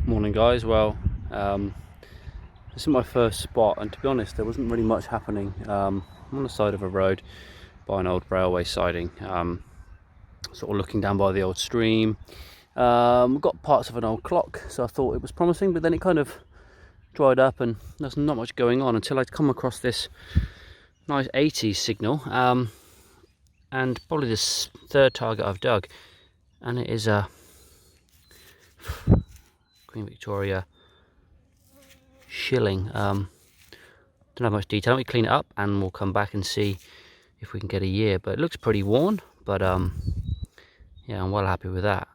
Morning guys. Well, this is my first spot, and to be honest there wasn't really much happening. I'm on the side of a road by an old railway siding, sort of looking down by the old stream. Got parts of an old clock, so I thought it was promising, but then it kind of dried up and there's not much going on until I'd come across this nice 80s signal, and probably this third target I've dug, and it is a Queen Victoria shilling. Don't have much detail. Let me clean it up and we'll come back and see if we can get a year, but it looks pretty worn, but yeah, I'm well happy with that.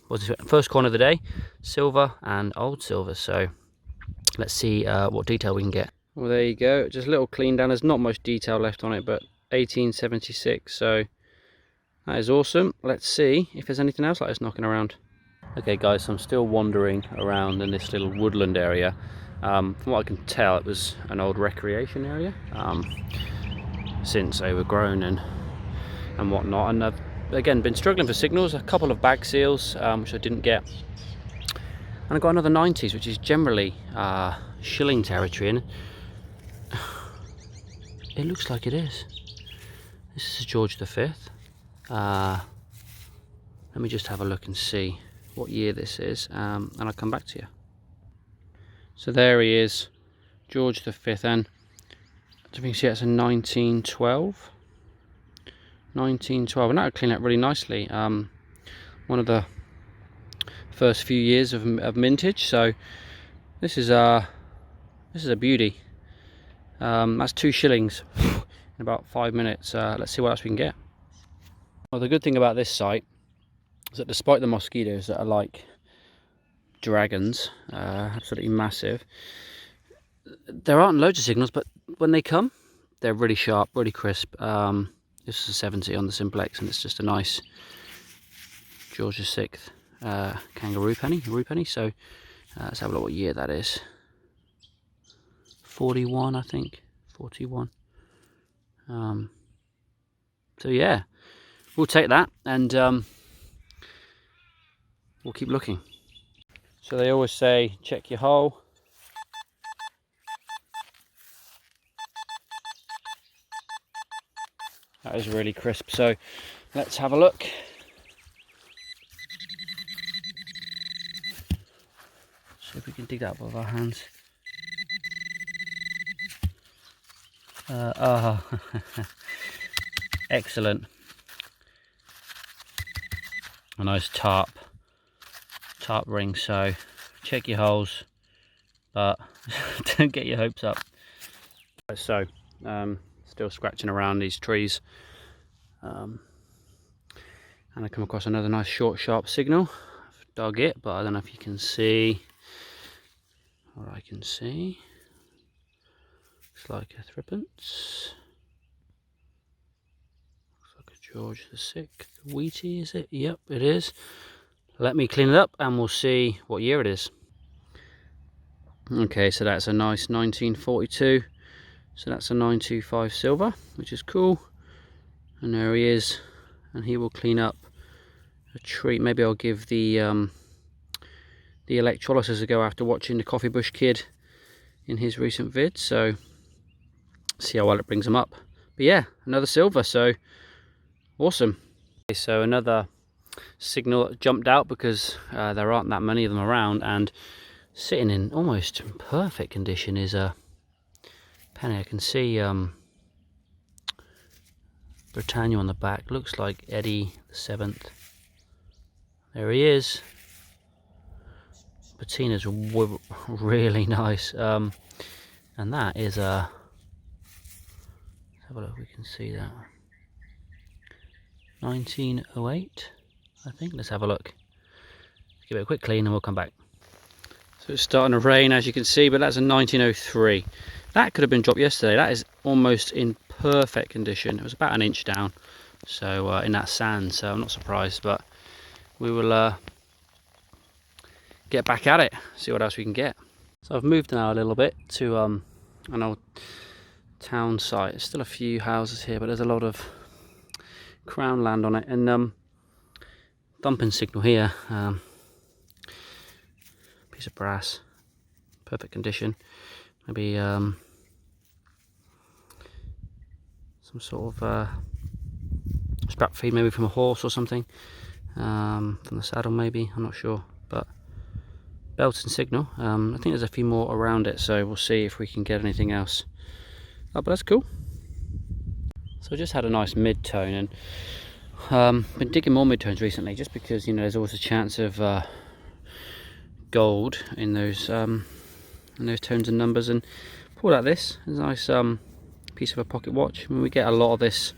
Was the first coin of the day, silver and old silver, so let's see what detail we can get. Well, there you go, just a little clean down. There's not much detail left on it, but 1876, so that is awesome. Let's see if there's anything else like this knocking around. Okay guys, so I'm still wandering around in this little woodland area. From what I can tell, it was an old recreation area, since overgrown and whatnot. And I've again been struggling for signals. A couple of bag seals, which I didn't get, and I got another 90s, which is generally shilling territory, and it looks like it is. This is George V. Let me just have a look and see what year this is, and I'll come back to you. So there he is, George V, and as you can see, it's a 1912. 1912, and that'll clean up really nicely. One of the first few years of mintage, so this is a beauty. That's 2 shillings in about 5 minutes. Let's see what else we can get. Well, the good thing about this site is that despite the mosquitos that are like dragons, absolutely massive, there aren't loads of signals, but when they come, they're really sharp, really crisp. This is a 70 on the Simplex, and it's just a nice George VI kangaroo penny, so let's have a look what year that is. 41, I think, 41. So yeah, we'll take that, and we'll keep looking. So they always say, check your hole. That is really crisp, so let's have a look. See if we can dig that up with our hands. Excellent. A nice tarp ring, so check your holes, but don't get your hopes up. So still scratching around these trees, and I come across another nice short sharp signal. I've dug it, but I don't know if you can see what I can see. Looks like a threepence. Looks like a George VI wheatie, is it? Yep, it is. Let me clean it up and we'll see what year it is. Okay, so that's a nice 1942. So that's a 925 silver, which is cool. And there he is, and he will clean up a treat. Maybe I'll give the electrolysis a go after watching the Coffee Bush Kid in his recent vid. So see how well it brings him up. But yeah, another silver, so awesome. Okay, so another signal that jumped out because there aren't that many of them around, and sitting in almost perfect condition is a penny. I can see Britannia on the back. Looks like Eddie VII. There he is. Patina's really nice, and that is a, let's have a look, we can see that 1908, I think. Let's have a look. Give it a quick clean and we'll come back. So it's starting to rain, as you can see, but that's a 1903. That could have been dropped yesterday. That is almost in perfect condition. It was about an inch down, so in that sand, so I'm not surprised, but we will get back at it, see what else we can get. So I've moved now a little bit to an old town site. There's still a few houses here, but there's a lot of crown land on it, and dumping signal here. piece of brass, perfect condition. Maybe some sort of strap feed, maybe from a horse or something, from the saddle maybe, I'm not sure, but belt and signal. I think there's a few more around it, so we'll see if we can get anything else. Oh, but that's cool. So I just had a nice mid-tone, and been digging more mid-tones recently, just because, you know, there's always a chance of gold in those tones and numbers. And pulled out this, a nice piece of a pocket watch. I mean, we get a lot of this,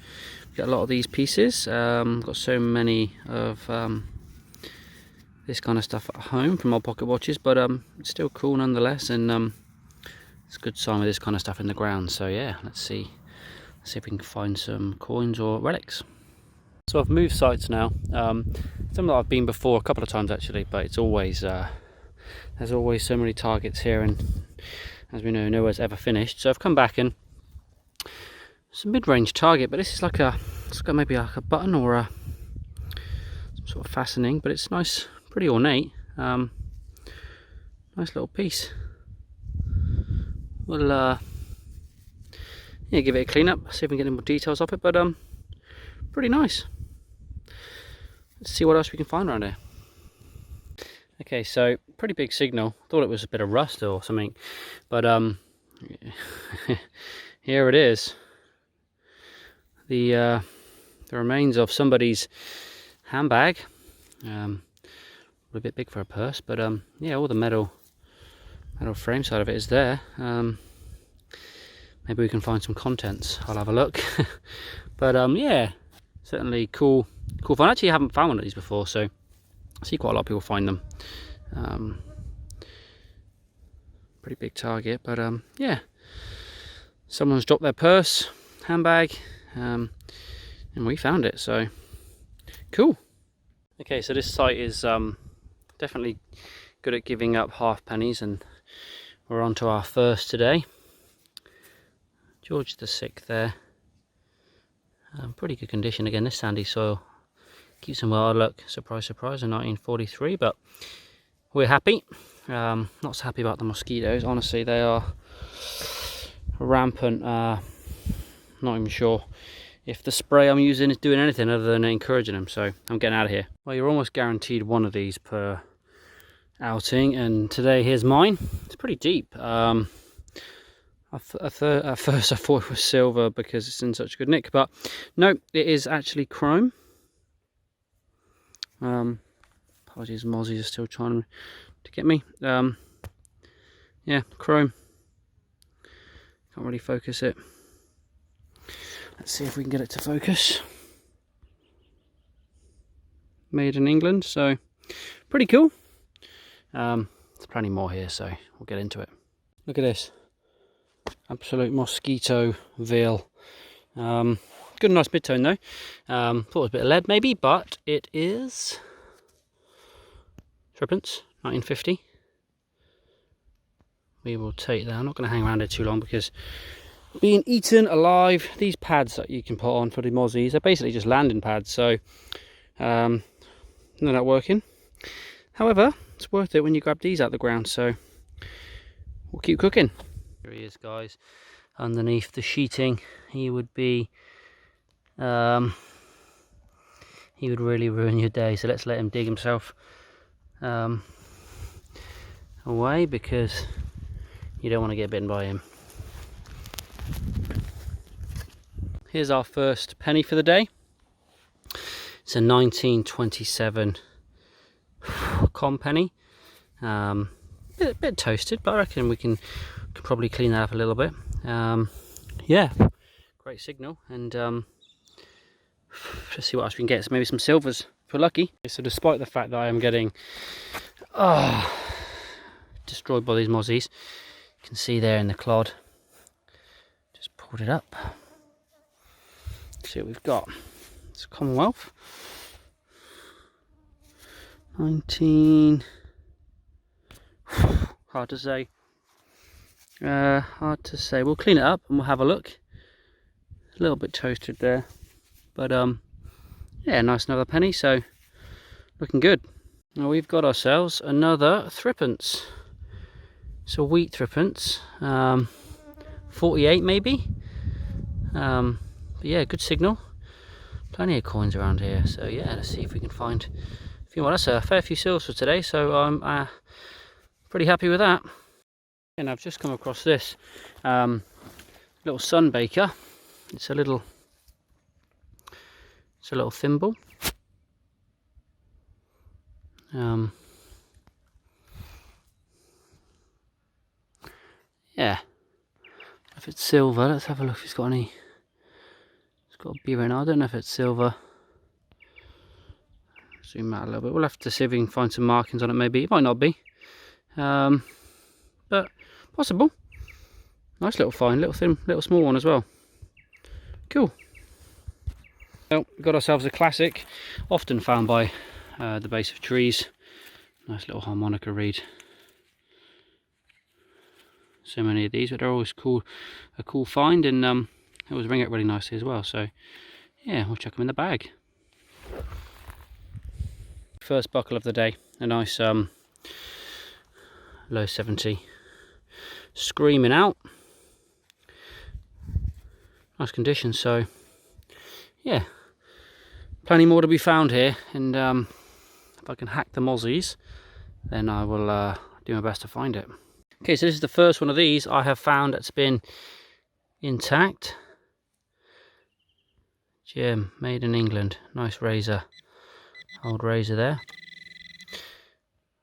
a lot of these pieces. Got so many of this kind of stuff at home from our pocket watches, but it's still cool nonetheless, and it's a good sign with this kind of stuff in the ground. So yeah, let's see if we can find some coins or relics. So I've moved sites now. Some that I've been before a couple of times actually, but it's always there's always so many targets here, and as we know, nowhere's ever finished. So I've come back, and it's a mid-range target, but this is like it's got maybe like a button or some sort of fastening, but it's nice, pretty ornate. Nice little piece. We'll yeah, give it a clean up, see if we can get any more details off it, but pretty nice. Let's see what else we can find around here. Okay, so pretty big signal. Thought it was a bit of rust or something, but here it is. The remains of somebody's handbag. A bit big for a purse, but yeah, all the metal frame side of it is there. Maybe we can find some contents. I'll have a look. But yeah, certainly cool find. Actually, I haven't found one of these before, so I see quite a lot of people find them. Pretty big target, but yeah, someone's dropped their purse, handbag, and we found it, so cool. Okay, so this site is definitely good at giving up half pennies, and we're on to our first today. George VI there. Pretty good condition. Again, this sandy soil keeps them well. Look, surprise, surprise, in 1943, but we're happy. Not so happy about the mosquitoes. Honestly, they are rampant. Not even sure if the spray I'm using is doing anything other than encouraging them, so I'm getting out of here. Well, you're almost guaranteed one of these per outing, and today here's mine. It's pretty deep. At first I thought it was silver because it's in such good nick, but no, it is actually chrome. Apologies, mozzies are still trying to get me. Yeah, chrome. Can't really focus it. Let's see if we can get it to focus. Made in England, so pretty cool. There's plenty more here, so we'll get into it. Look at this. Absolute mosquito veil. Good, nice mid-tone though. Thought it was a bit of lead maybe, but it is threepence, 1950. We will take that. I'm not going to hang around it too long because being eaten alive. These pads that you can put on for the mozzies are basically just landing pads, so they're not working. However, it's worth it when you grab these out of the ground, so we'll keep cooking. Here he is, guys, underneath the sheeting. He would be he would really ruin your day, so let's let him dig himself away, because you don't want to get bitten by him. Here's our first penny for the day. It's a 1927 com penny. Bit toasted, but I reckon we can probably clean that up a little bit. Yeah, great signal, and let's see what else we can get. So maybe some silvers if we're lucky. So despite the fact that I am getting destroyed by these mozzies, you can see there in the clod, just pulled it up. Let's see what we've got. It's Commonwealth 19. Hard to say. Hard to say. We'll clean it up and we'll have a look. A little bit toasted there, but yeah, nice another penny, so looking good. Now we've got ourselves another threepence. So wheat threepence, 48 maybe. But yeah, good signal. Plenty of coins around here. So yeah, let's see if we can find a few more. That's a fair few sills for today, so I'm pretty happy with that. And I've just come across this little sun baker. It's a little thimble. Yeah, if it's silver, let's have a look if it's got any. It's got a beer in it. I don't know if it's silver. Zoom out a little bit. We'll have to see if we can find some markings on it. Maybe it might not be, but possible. Nice little find, little small one as well. Cool. Well, we've got ourselves a classic, often found by the base of trees. Nice little harmonica reed. So many of these, but they're always cool, a cool find, and they always ring out really nicely as well. So yeah, we'll chuck them in the bag. First buckle of the day, a nice low 70, screaming out. Nice condition. So yeah, plenty more to be found here, and if I can hack the mozzies, then I will do my best to find it. Okay, so this is the first one of these I have found that's been intact. Gem, made in England. Nice razor, old razor there.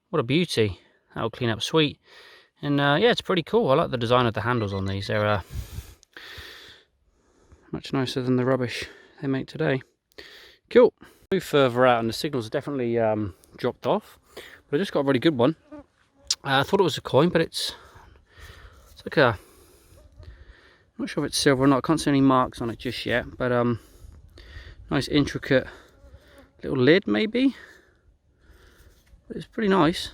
What a beauty. That'll clean up sweet. And yeah, it's pretty cool. I like the design of the handles on these. They're much nicer than the rubbish they make today. Cool. Move further out and the signal's definitely dropped off, but I just got a really good one. I thought it was a coin, but it's like a, I'm not sure if it's silver or not. I can't see any marks on it just yet, but nice intricate little lid maybe. But it's pretty nice.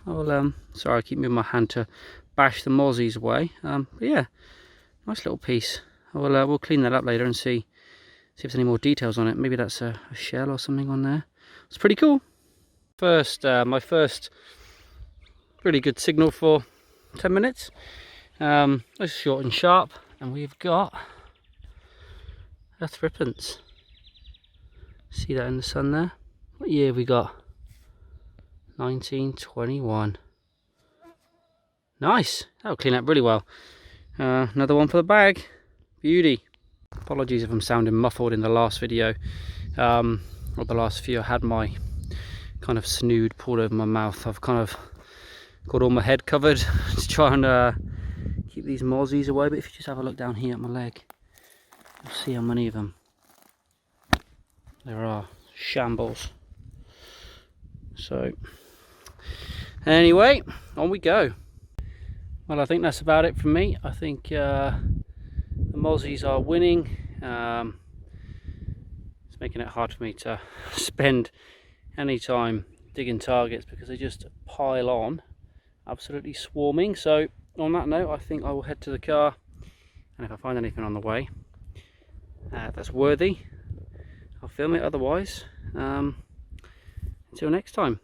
I'll sorry, I keep moving my hand to bash the mozzies away. But yeah, nice little piece. We'll clean that up later and see if there's any more details on it. Maybe that's a shell or something on there. It's pretty cool. My first really good signal for 10 minutes. Nice short and sharp, and we've got a threepence. See that in the sun there? What year have we got? 1921. Nice. That'll clean up really well. Another one for the bag. Beauty. Apologies if I'm sounding muffled in the last video, or the last few. I had my kind of snood pulled over my mouth. I've kind of got all my head covered to try and keep these mozzies away. But if you just have a look down here at my leg, you'll see how many of them there are. Shambles. So anyway, on we go. Well, I think that's about it from me. I think the mozzies are winning. It's making it hard for me to spend any time digging targets because they just pile on, absolutely swarming. So on that note, I think I will head to the car, and if I find anything on the way that's worthy, I'll film it. Otherwise, until next time.